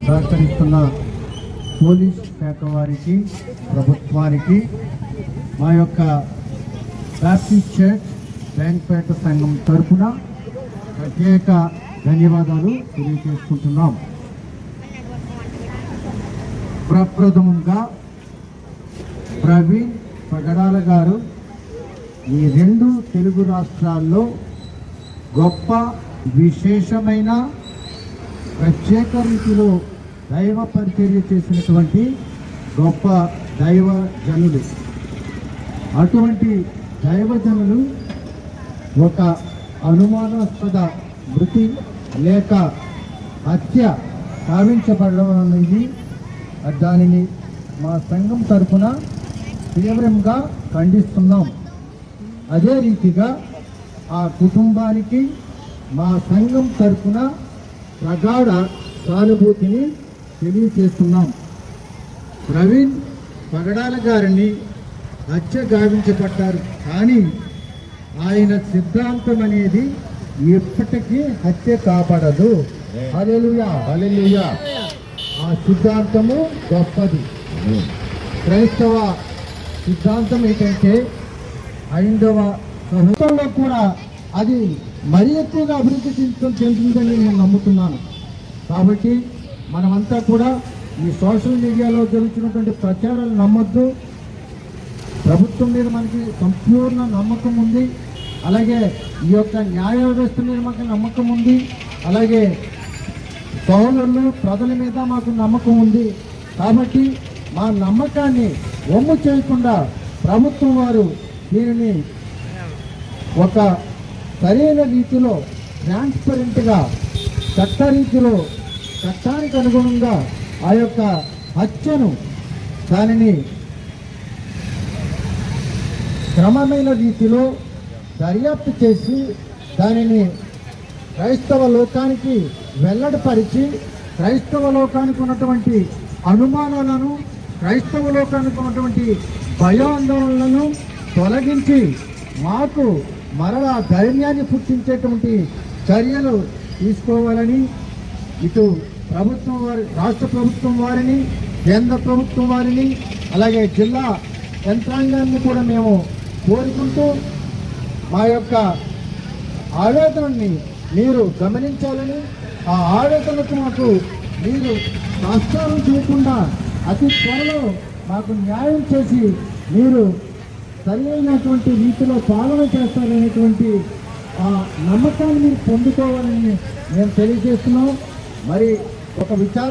సహకరిస్తున్న పోలీస్ శాఖ వారికి, ప్రభుత్వానికి మా యొక్క బ్యాప్టిస్ట్ చర్చ్ బ్యాంక్పేట సంఘం తరఫున ప్రత్యేక ధన్యవాదాలు తెలియజేసుకుంటున్నాం. ప్రప్రథమంగా ప్రవీణ్ పగడాల గారు ఈ రెండు తెలుగు రాష్ట్రాల్లో గొప్ప విశేషమైన ప్రత్యేక రీతిలో దైవ పరిచర్య చేసినటువంటి గొప్ప దైవ జనులు. అటువంటి దైవజనులు ఒక అనుమానాస్పద మృతి లేక హత్య సాధించబడడం అనేది దానిని మా సంఘం తరఫున తీవ్రంగా ఖండిస్తున్నాం. అదే రీతిగా ఆ కుటుంబానికి మా సంఘం తరఫున ప్రగాఢ సానుభూతిని తెలియజేస్తున్నాం. ప్రవీణ్ పగడాల గారిని హత్య గావించబడ్డారు, కానీ ఆయన సిద్ధాంతం అనేది ఎప్పటికీ హత్య కాపాడదు. హల్లెలూయా, హల్లెలూయా. ఆ సిద్ధాంతము గొప్పది. క్రైస్తవ సిద్ధాంతం ఏంటంటే హైందవ సహోదరుల్లో కూడా అది మరీ ఎక్కువగా అభివృద్ధి చెందుతుందని నేను నమ్ముతున్నాను. కాబట్టి మనమంతా కూడా ఈ సోషల్ మీడియాలో జరుగుతున్నటువంటి ప్రచారాలు నమ్మొద్దు. ప్రభుత్వం మీద మనకి సంపూర్ణ నమ్మకం ఉంది, అలాగే ఈ యొక్క న్యాయ వ్యవస్థ మీద మాకు నమ్మకం ఉంది, అలాగే సోదరులు ప్రజల మీద మాకు నమ్మకం ఉంది. కాబట్టి మా నమ్మకాన్ని వమ్ము చేయకుండా ప్రభుత్వం వారు దీనిని ఒక సరైన రీతిలో ట్రాన్స్పరెంట్గా చట్టరీతిలో చట్టానికి అనుగుణంగా ఆ యొక్క హత్యను దానిని క్రమమైన రీతిలో దర్యాప్తు చేసి దానిని క్రైస్తవ లోకానికి వెల్లడిపరిచి క్రైస్తవ లోకానికి ఉన్నటువంటి అనుమానాలను, క్రైస్తవ లోకానికి ఉన్నటువంటి భయాందోళనలను తొలగించి మాకు మరలా ధైర్యాన్ని పుట్టించేటువంటి చర్యలు తీసుకోవాలని ఇటు ప్రభుత్వం వారి, రాష్ట్ర ప్రభుత్వం వారిని, కేంద్ర ప్రభుత్వం వారిని, అలాగే జిల్లా యంత్రాంగాన్ని కూడా మేము కోరుకుంటూ మా యొక్క ఆవేదనని మీరు గమనించాలని, ఆ ఆవేదనకు మాకు మీరు నష్టాలు చేయకుండా అతి త్వరలో మాకు న్యాయం చేసి మీరు సరైనటువంటి రీతిలో పాలన చేస్తారనేటువంటి ఆ నమ్మకాన్ని మీరు పొందుకోవాలని మేము తెలియజేస్తున్నాం. మరి ఒక విచార